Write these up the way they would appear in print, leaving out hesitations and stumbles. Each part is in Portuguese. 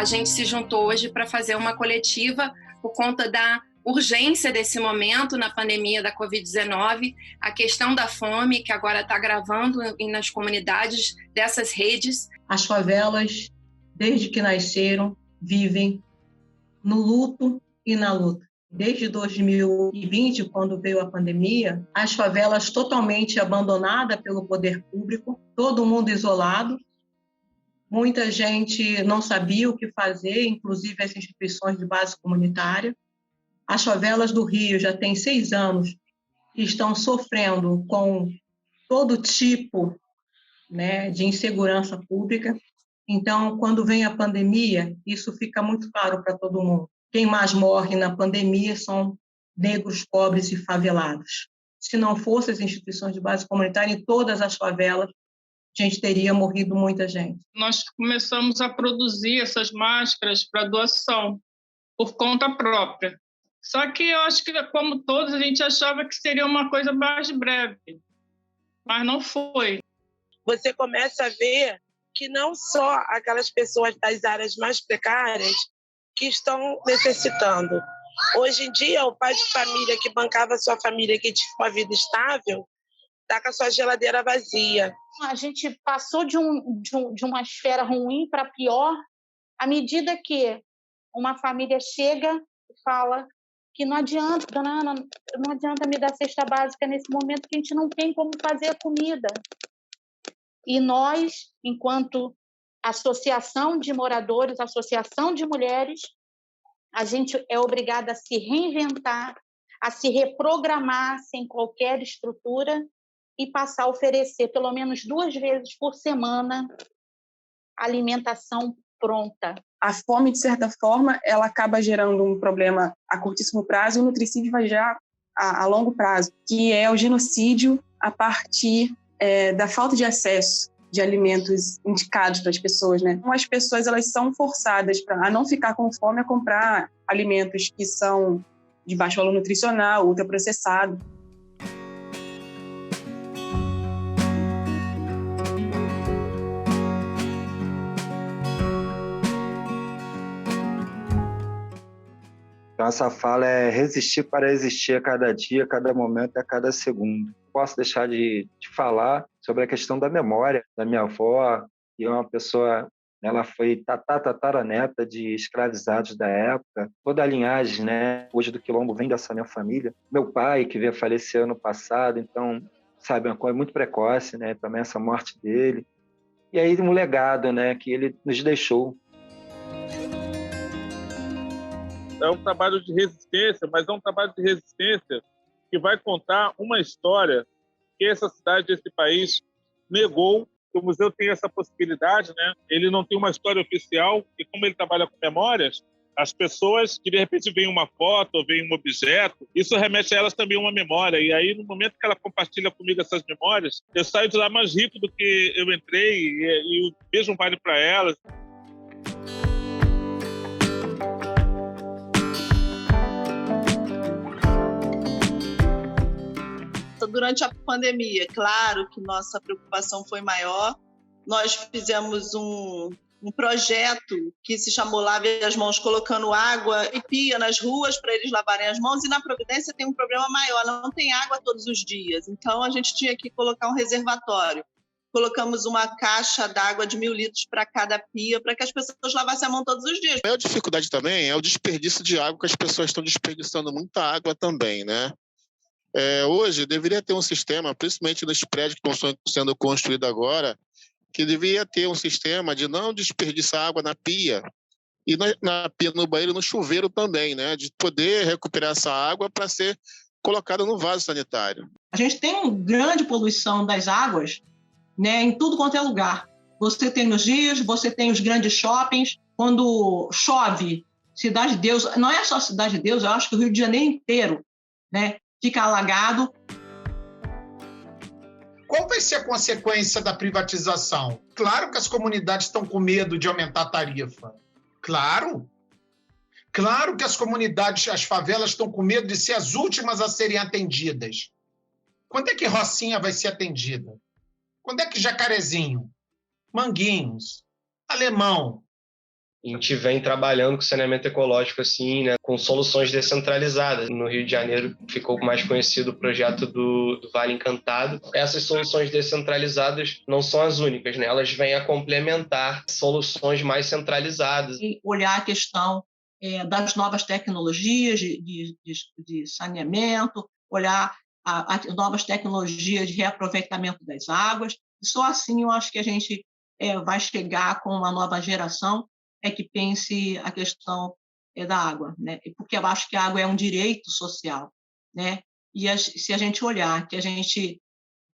a gente se juntou hoje para fazer uma coletiva por conta da urgência desse momento na pandemia da Covid-19, a questão da fome, que agora está agravando nas comunidades dessas redes. As favelas, desde que nasceram, vivem no luto e na luta. Desde 2020, quando veio a pandemia, as favelas totalmente abandonadas pelo poder público, todo mundo isolado, muita gente não sabia o que fazer, inclusive as instituições de base comunitária. As favelas do Rio já têm 6 anos que estão sofrendo com todo tipo, né, de insegurança pública. Então, quando vem a pandemia, isso fica muito claro para todo mundo. Quem mais morre na pandemia são negros, pobres e favelados. Se não fossem as instituições de base comunitária, em todas as favelas, a gente teria morrido muita gente. Nós começamos a produzir essas máscaras para doação, por conta própria. Só que eu acho que, como todos, a gente achava que seria uma coisa mais breve, mas não foi. Você começa a ver que não só aquelas pessoas das áreas mais precárias que estão necessitando. Hoje em dia, o pai de família que bancava a sua família, que tinha uma vida estável, está com a sua geladeira vazia. A gente passou de uma esfera ruim para pior à medida que uma família chega e fala que não adianta, dona Ana, não adianta me dar cesta básica nesse momento que a gente não tem como fazer a comida. E nós, enquanto associação de moradores, associação de mulheres, a gente é obrigada a se reinventar, a se reprogramar sem qualquer estrutura e passar a oferecer pelo menos 2 vezes por semana alimentação pronta. A fome, de certa forma, ela acaba gerando um problema a curtíssimo prazo e o nutricídio vai já a longo prazo, que é o genocídio a partir da falta de acesso de alimentos indicados para as pessoas, né? Então, as pessoas elas são forçadas a não ficar com fome a comprar alimentos que são de baixo valor nutricional, ultraprocessado. Então, essa fala é resistir para existir a cada dia, a cada momento, a cada segundo. Não posso deixar de falar sobre a questão da memória da minha avó, que é uma pessoa, ela foi tataraneta de escravizados da época. Toda a linhagem, né, hoje do Quilombo vem dessa minha família. Meu pai, que veio falecer ano passado, então, sabe, uma coisa muito precoce, né, também essa morte dele. E aí um legado, né, que ele nos deixou. É um trabalho de resistência, mas é um trabalho de resistência que vai contar uma história que essa cidade, esse país negou. O museu tem essa possibilidade, né? Ele não tem uma história oficial e como ele trabalha com memórias, as pessoas que de repente veem uma foto ou veem um objeto, isso remete a elas também uma memória. E aí, no momento que ela compartilha comigo essas memórias, eu saio de lá mais rico do que eu entrei e o mesmo vale para elas. Durante a pandemia, claro que nossa preocupação foi maior. Nós fizemos um projeto que se chamou Lave as Mãos, colocando água e pia nas ruas para eles lavarem as mãos. E na Providência tem um problema maior, não tem água todos os dias. Então, a gente tinha que colocar um reservatório. Colocamos uma caixa d'água de 1.000 litros para cada pia, para que as pessoas lavassem a mão todos os dias. A dificuldade também é o desperdício de água, que as pessoas estão desperdiçando muita água também, né? Hoje deveria ter um sistema, principalmente nos prédios que estão sendo construídos agora, que deveria ter um sistema de não desperdiçar água na pia e na pia, no banheiro, no chuveiro também, né? De poder recuperar essa água para ser colocada no vaso sanitário. A gente tem uma grande poluição das águas, né, em tudo quanto é lugar. Você tem nos rios, você tem os grandes shoppings. Quando chove, Cidade de Deus, não é só Cidade de Deus, eu acho que o Rio de Janeiro inteiro, né, fica alagado. Qual vai ser a consequência da privatização? Claro que as comunidades estão com medo de aumentar a tarifa. Claro. Claro que as comunidades, as favelas estão com medo de ser as últimas a serem atendidas. Quando é que Rocinha vai ser atendida? Quando é que Jacarezinho, Manguinhos, Alemão, A gente vem trabalhando com saneamento ecológico assim, né, com soluções descentralizadas. No Rio de Janeiro ficou mais conhecido o projeto do Vale Encantado. Essas soluções descentralizadas não são as únicas, né? Elas vêm a complementar soluções mais centralizadas. E olhar a questão das novas tecnologias de saneamento, olhar as novas tecnologias de reaproveitamento das águas. E só assim eu acho que a gente vai chegar com uma nova geração que pense a questão da água, né? Porque eu acho que a água é um direito social, né? E se a gente olhar que a gente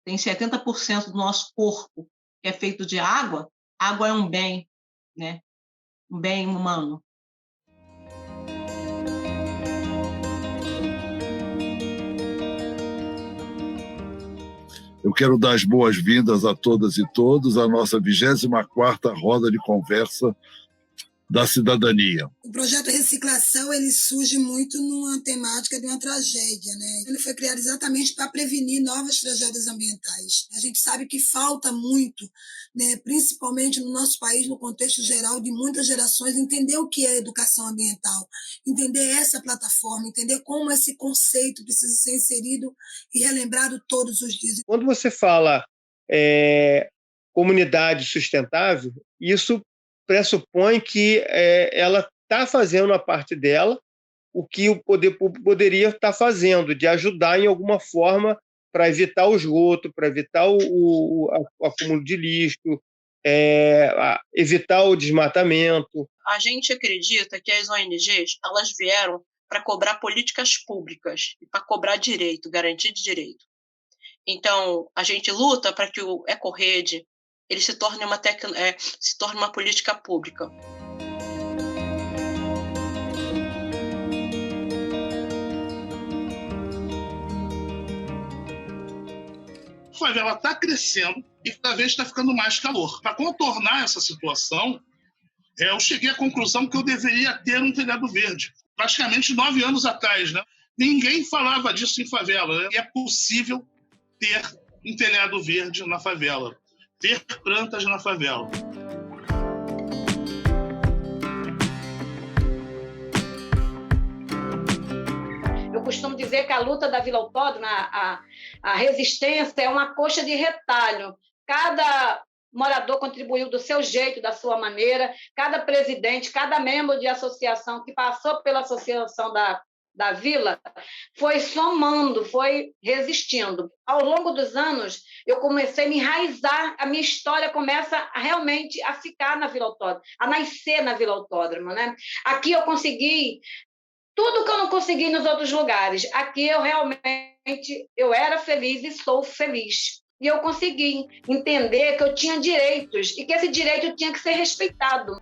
tem 70% do nosso corpo que é feito de água, a água é um bem, né? Um bem humano. Eu quero dar as boas-vindas a todas e todos à nossa 24ª Roda de Conversa da Cidadania. O projeto Reciclação ele surge muito numa temática de uma tragédia, né? Ele foi criado exatamente para prevenir novas tragédias ambientais. A gente sabe que falta muito, né, principalmente no nosso país, no contexto geral de muitas gerações, entender o que é educação ambiental, entender essa plataforma, entender como esse conceito precisa ser inserido e relembrado todos os dias. Quando você fala comunidade sustentável, isso pressupõe que ela está fazendo a parte dela, o que o poder público poderia estar fazendo, de ajudar em alguma forma para evitar o esgoto, para evitar o acúmulo de lixo, evitar o desmatamento. A gente acredita que as ONGs elas vieram para cobrar políticas públicas e para cobrar direito, garantia de direito. Então, a gente luta para que o EcoRede ele se torne uma política pública. A favela está crescendo e cada vez está ficando mais calor. Para contornar essa situação, eu cheguei à conclusão que eu deveria ter um telhado verde. Praticamente 9 anos atrás, né? Ninguém falava disso em favela, né? E é possível ter um telhado verde na favela. Ter plantas na favela. Eu costumo dizer que a luta da Vila Autódromo, a resistência é uma coxa de retalho. Cada morador contribuiu do seu jeito, da sua maneira, cada presidente, cada membro de associação que passou pela associação da Vila foi somando, foi resistindo. Ao longo dos anos, eu comecei a me enraizar, a minha história começa realmente a ficar na Vila Autódromo, a nascer na Vila Autódromo, né? Aqui eu consegui tudo que eu não consegui nos outros lugares. Aqui eu era feliz e sou feliz. E eu consegui entender que eu tinha direitos e que esse direito tinha que ser respeitado.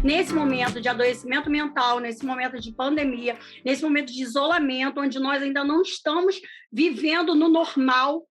Nesse momento de adoecimento mental, nesse momento de pandemia, nesse momento de isolamento, onde nós ainda não estamos vivendo no normal,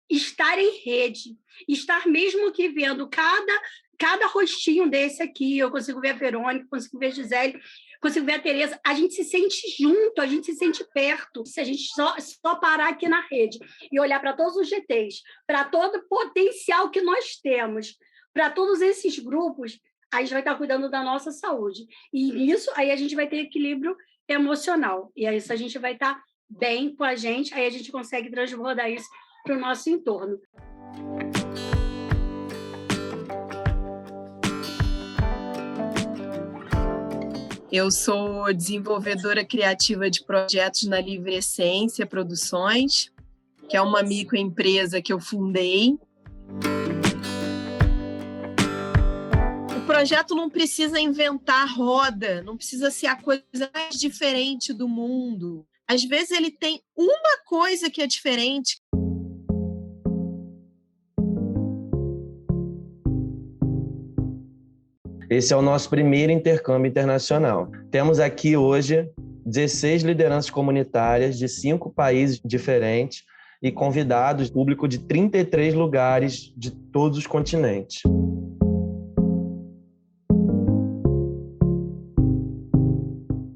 estar em rede, estar mesmo que vendo cada rostinho desse aqui, eu consigo ver a Verônica, consigo ver a Gisele, consigo ver a Tereza, a gente se sente junto, a gente se sente perto. Se a gente só parar aqui na rede e olhar para todos os GTs, para todo o potencial que nós temos, para todos esses grupos, a gente vai estar cuidando da nossa saúde. E nisso, aí a gente vai ter equilíbrio emocional. E aí, se a gente vai estar bem com a gente, aí a gente consegue transbordar isso para o nosso entorno. Eu sou desenvolvedora criativa de projetos na Livre Essência Produções, que é uma microempresa que eu fundei. O projeto não precisa inventar roda, não precisa ser a coisa mais diferente do mundo. Às vezes ele tem uma coisa que é diferente. Esse é o nosso primeiro intercâmbio internacional. Temos aqui hoje 16 lideranças comunitárias de 5 países diferentes e convidados, público de 33 lugares de todos os continentes.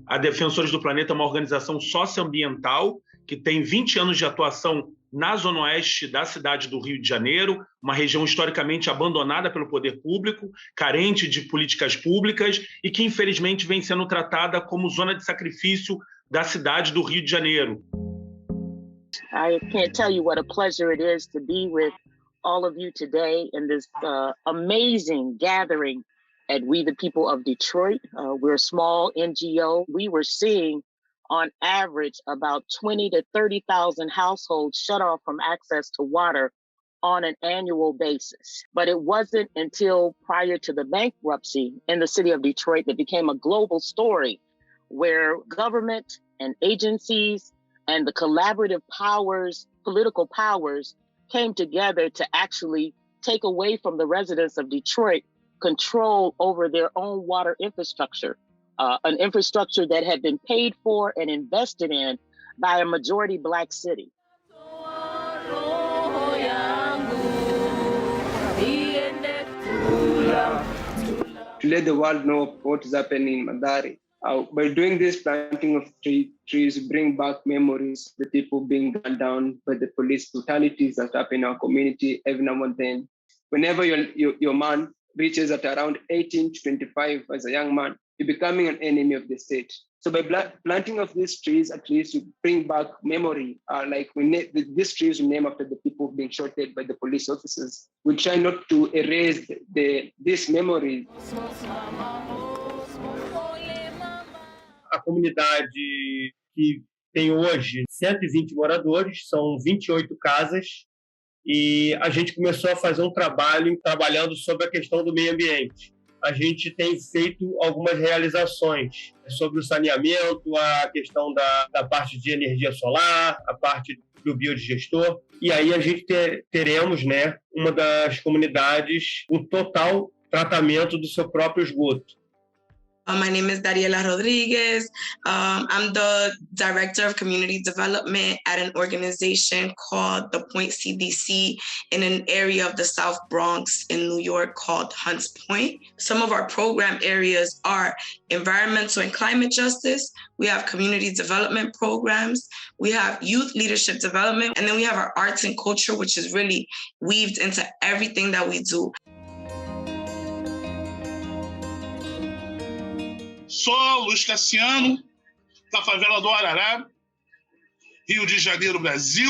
A Defensores do Planeta é uma organização socioambiental que tem 20 anos de atuação na zona oeste da cidade do Rio de Janeiro, uma região historicamente abandonada pelo poder público, carente de políticas públicas e que, infelizmente, vem sendo tratada como zona de sacrifício da cidade do Rio de Janeiro. I can't tell you what a pleasure it is to be with all of you today in this amazing gathering at We the People of Detroit. We're a small NGO. We were seeing on average about 20 to 30,000 households shut off from access to water on an annual basis. But it wasn't until prior to the bankruptcy in the city of Detroit that became a global story where government and agencies and the collaborative powers, political powers, came together to actually take away from the residents of Detroit control over their own water infrastructure. An infrastructure that had been paid for and invested in by a majority Black city. To let the world know what is happening in Mathare. By doing this planting of trees, bring back memories, the people being gunned down by the police brutalities that happen in our community every now and then. Whenever your man reaches at around 18 to 25 as a young man, you're becoming an enemy of the state. So by planting of these trees, at least you bring back memory. These trees we name after the people being shot dead by the police officers. We try not to erase this memory. A comunidade que tem hoje 120 moradores, são 28 casas, e a gente começou a fazer um trabalho trabalhando sobre a questão do meio ambiente. A gente tem feito algumas realizações sobre o saneamento, a questão da parte de energia solar, a parte do biodigestor, e aí a gente teremos, né, uma das comunidades, um total tratamento do seu próprio esgoto. My name is Dariela Rodriguez. I'm the Director of Community Development at an organization called the Point CDC in an area of the South Bronx in New York called Hunts Point. Some of our program areas are environmental and climate justice. We have community development programs. We have youth leadership development. And then we have our arts and culture, which is really weaved into everything that we do. Sou Luiz Cassiano, da favela do Arará, Rio de Janeiro, Brasil.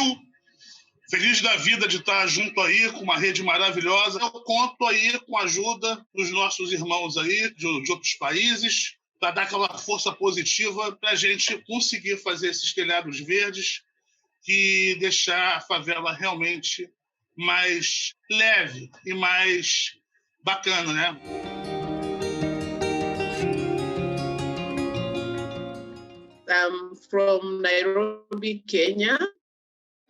Feliz da vida de estar junto aí com uma rede maravilhosa. Eu conto aí com a ajuda dos nossos irmãos aí de outros países para dar aquela força positiva para a gente conseguir fazer esses telhados verdes e deixar a favela realmente mais leve e mais bacana, né? I'm from Nairobi, Kenya,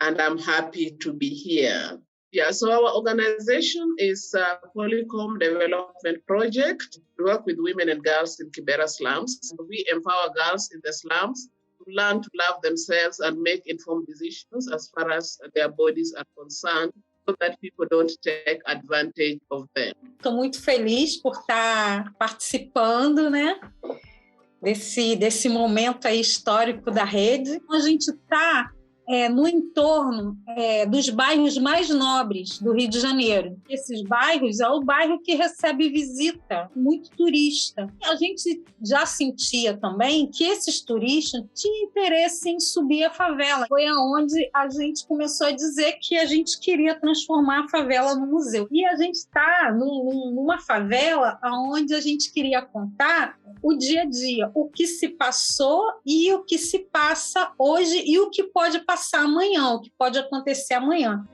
and I'm happy to be here. Yeah, so our organization is a Polycom Development Project. We work with women and girls in Kibera slums. We empower girls in the slums to learn to love themselves and make informed decisions as far as their bodies are concerned, so that people don't take advantage of them. Estou muito feliz por estar participando, né? Desse momento aí histórico da rede. A gente está no entorno dos bairros mais nobres do Rio de Janeiro. Esses bairros é o bairro que recebe visita, muito turista. A gente já sentia também que esses turistas tinham interesse em subir a favela. Foi aonde a gente começou a dizer que a gente queria transformar a favela no museu. E a gente está numa favela onde a gente queria contar o dia a dia, o que se passou e o que se passa hoje e o que pode passar amanhã, o que pode acontecer amanhã.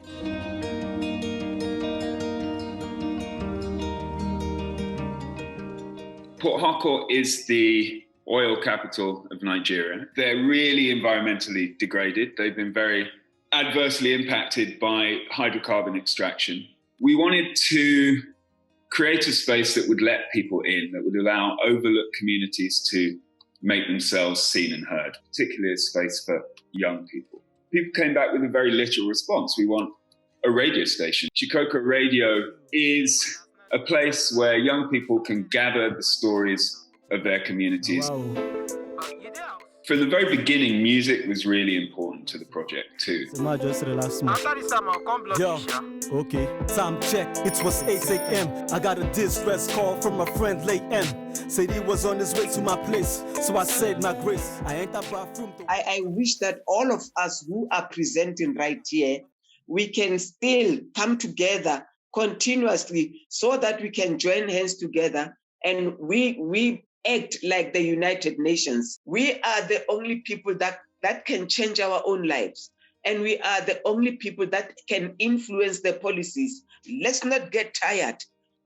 Port Harcourt is the oil capital of Nigeria. They're really environmentally degraded. They've been very adversely impacted by hydrocarbon extraction. We wanted to create a space that would let people in, that would allow overlooked communities to make themselves seen and heard, particularly a space for young people. People came back with a very literal response. We want a radio station. Chikoko Radio is a place where young people can gather the stories of their communities. From the very beginning, music was really important to the project too. Yo, okay, time check, it was 8 a.m. I got a distress call from a friend late M. Said he was on his way to my place, so I said my grace. I ain't that bathroom. I wish that all of us who are presenting right here, we can still come together continuously so that we can join hands together and we act like the United Nations. We are the only people that can change our own lives. And we are the only people that can influence the policies. Let's not get tired,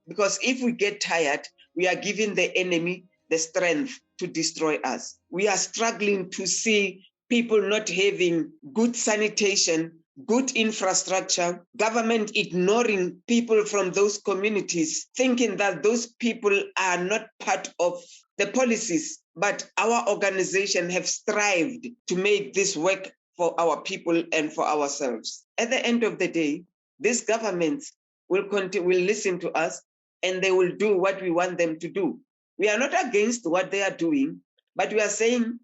because if we get tired, we are giving the enemy the strength to destroy us. We are struggling to see people not having good sanitation, good infrastructure, government ignoring people from those communities, thinking that those people are not part of the policies. But our organization have strived to make this work for our people and for ourselves. At the end of the day, these governments will listen to us and they will do what we want them to do. We are not against what they are doing, but we are saying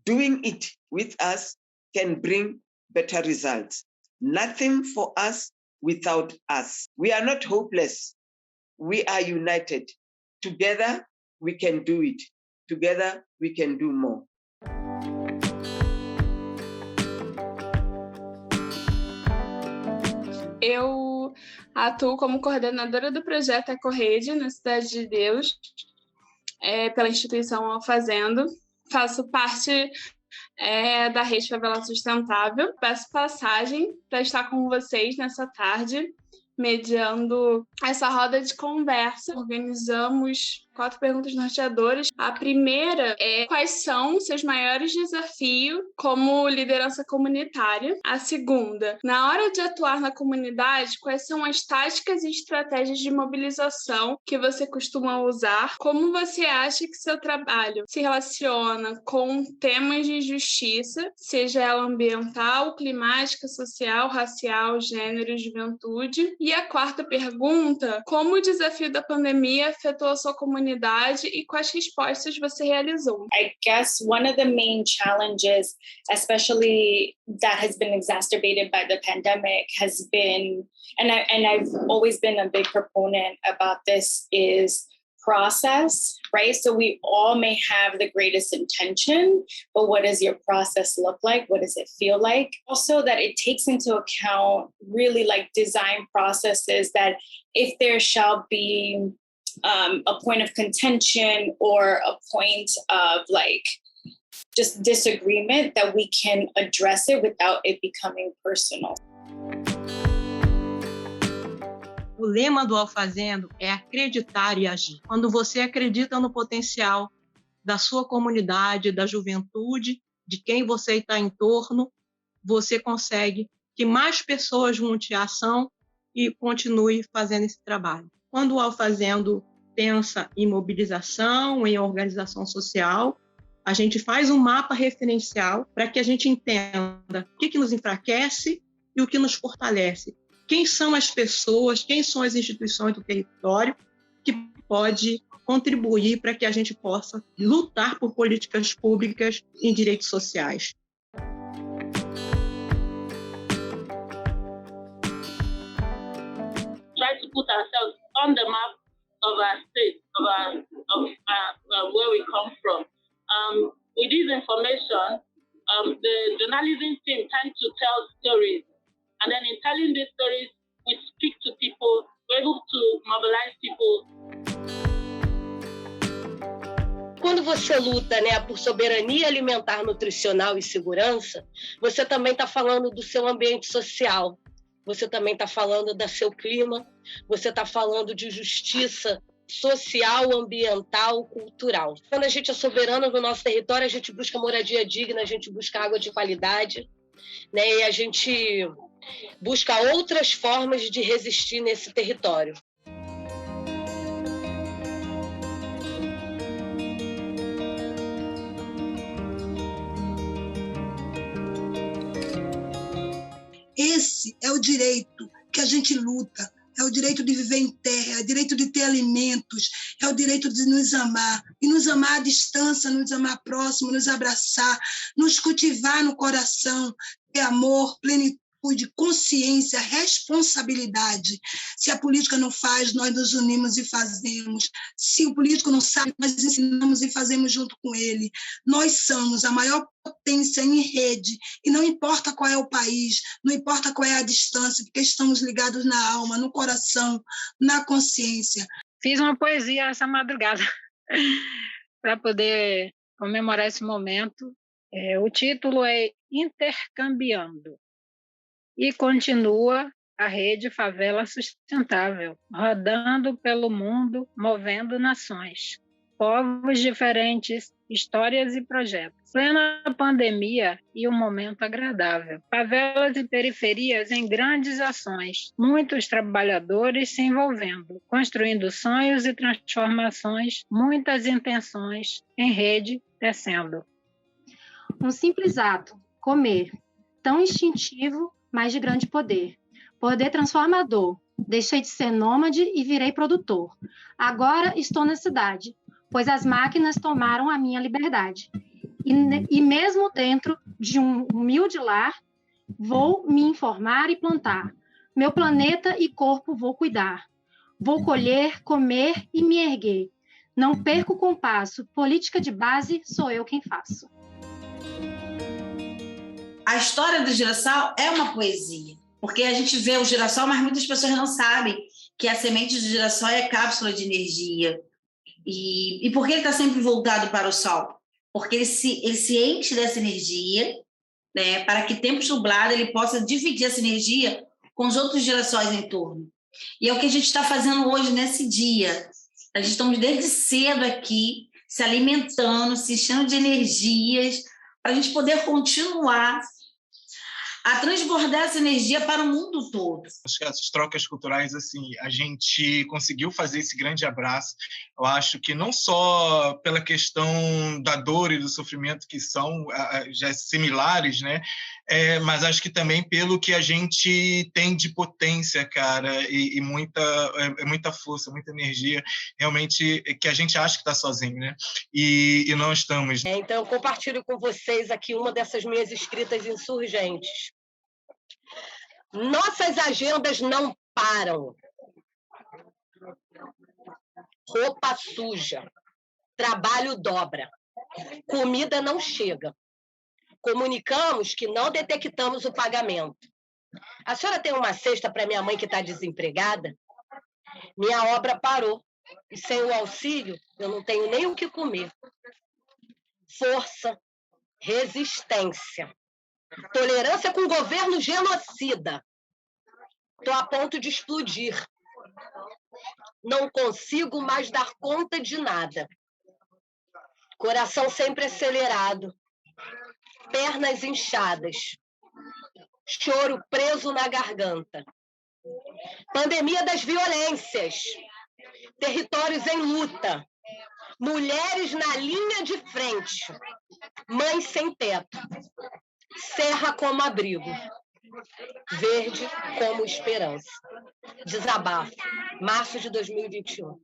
doing it with us can bring better results. Nothing for us without us. We are not hopeless. We are united. Together, we can do it. Together, we can do more. Eu atuo como coordenadora do projeto EcoRede na Cidade de Deus, pela instituição Alfazendo. Faço parte da Rede Favela Sustentável. Peço passagem para estar com vocês nessa tarde, mediando essa roda de conversa. Organizamos 4 perguntas norteadoras. A primeira é: quais são os seus maiores desafios como liderança comunitária? A segunda: na hora de atuar na comunidade, quais são as táticas e estratégias de mobilização que você costuma usar? Como você acha que seu trabalho se relaciona com temas de injustiça, seja ela ambiental, climática, social, racial, gênero, juventude? E a quarta pergunta: como o desafio da pandemia afetou a sua comunidade e quais respostas você realizou? I guess one of the main challenges, especially that has been exacerbated by the pandemic, has been, and I've always been a big proponent about this, is process, right? So we all may have the greatest intention, but what does your process look like? What does it feel like? Also that it takes into account really like design processes that if there shall be a point of contention or a point of like just disagreement, that we can address it without it becoming personal. O lema do Alfazendo é acreditar e agir. Quando você acredita no potencial da sua comunidade, da juventude, de quem você está em torno, você consegue que mais pessoas juntem a ação e continue fazendo esse trabalho. Quando o Alfazendo pensa em mobilização, em organização social, a gente faz um mapa referencial para que a gente entenda o que nos enfraquece e o que nos fortalece. Quem são as pessoas, quem são as instituições do território que pode contribuir para que a gente possa lutar por políticas públicas em direitos sociais. Try to put ourselves on the map of our state, of where we come from. With this information, the journalism team tends to tell stories. And then in telling these stories, we speak to people, we're able to mobilize people. Quando você luta, né, por soberania alimentar, nutricional e segurança, você também está falando do seu ambiente social, você também está falando do seu clima, você está falando de justiça social, ambiental, cultural. Quando a gente é soberano no nosso território, a gente busca moradia digna, a gente busca água de qualidade, né, e a gente busca outras formas de resistir nesse território. Esse é o direito que a gente luta é o direito de viver em terra, é o direito de ter alimentos, é o direito de nos amar, e nos amar à distância, nos amar próximo, nos abraçar, nos cultivar no coração, ter amor, plenitude, consciência, responsabilidade. Se a política não faz, nós nos unimos e fazemos. Se o político não sabe, nós ensinamos e fazemos junto com ele. Nós somos a maior potência em rede, e não importa qual é o país, não importa qual é a distância, porque estamos ligados na alma, no coração, na consciência. Fiz uma poesia essa madrugada para poder comemorar esse momento. O título é Intercambiando. E continua a rede Favela Sustentável, rodando pelo mundo, movendo nações, povos diferentes, histórias e projetos. Plena pandemia e um momento agradável. Favelas e periferias em grandes ações, muitos trabalhadores se envolvendo, construindo sonhos e transformações, muitas intenções em rede descendo. Um simples ato, comer, tão instintivo, mas de grande poder. Poder transformador. Deixei de ser nômade e virei produtor. Agora estou na cidade, pois as máquinas tomaram a minha liberdade. E mesmo dentro de um humilde lar, vou me informar e plantar. Meu planeta e corpo vou cuidar. Vou colher, comer e me erguer. Não perco o compasso. Política de base sou eu quem faço. A história do girassol é uma poesia, porque a gente vê o girassol, mas muitas pessoas não sabem que a semente do girassol é cápsula de energia. E por que ele está sempre voltado para o sol? Porque ele se enche dessa energia, né, para que tempos nublados ele possa dividir essa energia com os outros girassóis em torno. E é o que a gente está fazendo hoje, nesse dia. A gente estamos desde cedo aqui, se alimentando, se enchendo de energias, para a gente poder continuar a transbordar essa energia para o mundo todo. Acho que essas trocas culturais, assim, a gente conseguiu fazer esse grande abraço. Eu acho que não só pela questão da dor e do sofrimento, que são já similares, né? Mas acho que também pelo que a gente tem de potência, cara, e muita força, muita energia, realmente, que a gente acha que está sozinho, né? E não estamos. Então, eu compartilho com vocês aqui uma dessas minhas escritas insurgentes. Nossas agendas não param. Roupa suja, trabalho dobra, comida não chega. Comunicamos que não detectamos o pagamento. A senhora tem uma cesta para minha mãe que está desempregada? Minha obra parou e sem o auxílio eu não tenho nem o que comer. Força, resistência, tolerância com o governo genocida. Estou a ponto de explodir. Não consigo mais dar conta de nada. Coração sempre acelerado. Pernas inchadas. Choro preso na garganta. Pandemia das violências. Territórios em luta. Mulheres na linha de frente. Mães sem teto. Serra como abrigo. Verde como esperança. Desabafo. Março de 2021.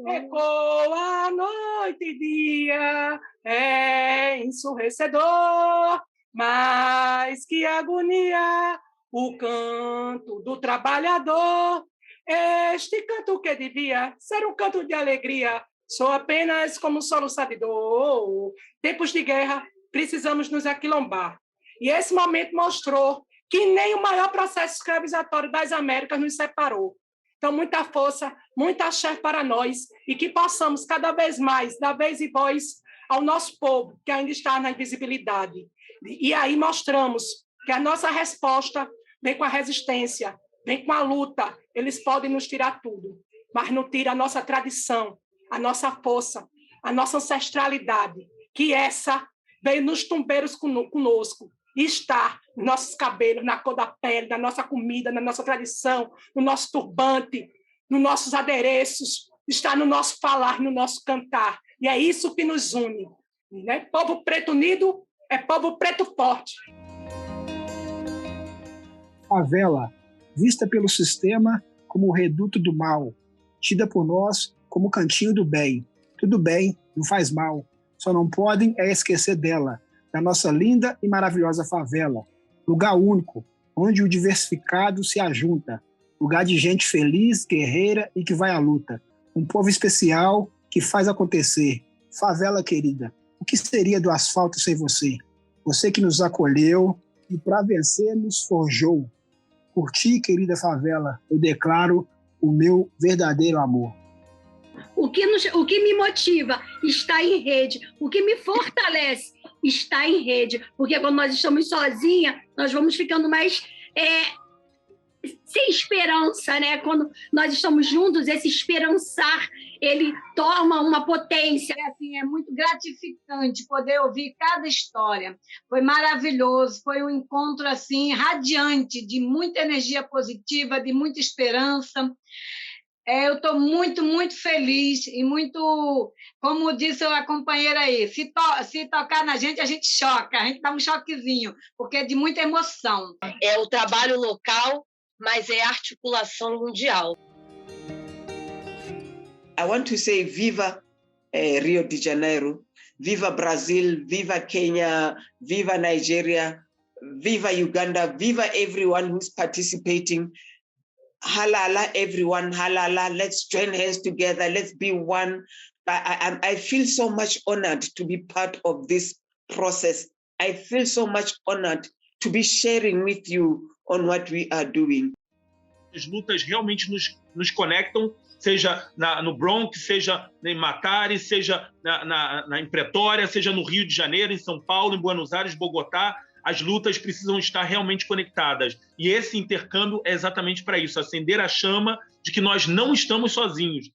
Ecoa noite e dia, é ensurdecedor, mas que agonia, o canto do trabalhador. Este canto que devia ser um canto de alegria, sou apenas como um soluçar de dor. Tempos de guerra, precisamos nos aquilombar. E esse momento mostrou que nem o maior processo escravizatório das Américas nos separou. Então, muita força, muita axé para nós e que possamos cada vez mais dar vez e voz ao nosso povo, que ainda está na invisibilidade. E aí mostramos que a nossa resposta vem com a resistência, vem com a luta. Eles podem nos tirar tudo, mas não tira a nossa tradição, a nossa força, a nossa ancestralidade, que essa veio nos tumbeiros conosco. E está nos nossos cabelos, na cor da pele, na nossa comida, na nossa tradição, no nosso turbante, nos nossos adereços, está no nosso falar, no nosso cantar. E é isso que nos une. Né? Povo preto unido é povo preto forte. Favela, vista pelo sistema como o reduto do mal, tida por nós como o cantinho do bem. Tudo bem, não faz mal, só não podem esquecer dela, da nossa linda e maravilhosa favela. Lugar único, onde o diversificado se ajunta. Lugar de gente feliz, guerreira e que vai à luta. Um povo especial que faz acontecer. Favela querida, o que seria do asfalto sem você? Você que nos acolheu e para vencer nos forjou. Por ti, querida favela, eu declaro o meu verdadeiro amor. O que me motiva está em rede. O que me fortalece está em rede. Porque quando nós estamos sozinhas, nós vamos ficando mais sem esperança, né? Quando nós estamos juntos, esse esperançar, ele toma uma potência. Assim, é muito gratificante poder ouvir cada história. Foi maravilhoso, foi um encontro assim radiante, de muita energia positiva, de muita esperança. Eu estou muito, muito feliz e muito, como disse a companheira aí, se tocar na gente, a gente choca, a gente dá um choquezinho, porque é de muita emoção. É o trabalho local, mas é articulação mundial. I want to say viva Rio de Janeiro, viva Brazil, viva Kenya, viva Nigeria, viva Uganda, viva everyone who's participating. Halala, everyone, halala, let's join hands together, let's be one. I feel so much honored to be part of this process. I feel so much honored to be sharing with you on what we are doing. As lutas realmente nos conectam, seja no Bronx, seja em Macari, seja em Pretória, seja no Rio de Janeiro, em São Paulo, em Buenos Aires, Bogotá. As lutas precisam estar realmente conectadas. E esse intercâmbio é exatamente para isso, acender a chama de que nós não estamos sozinhos.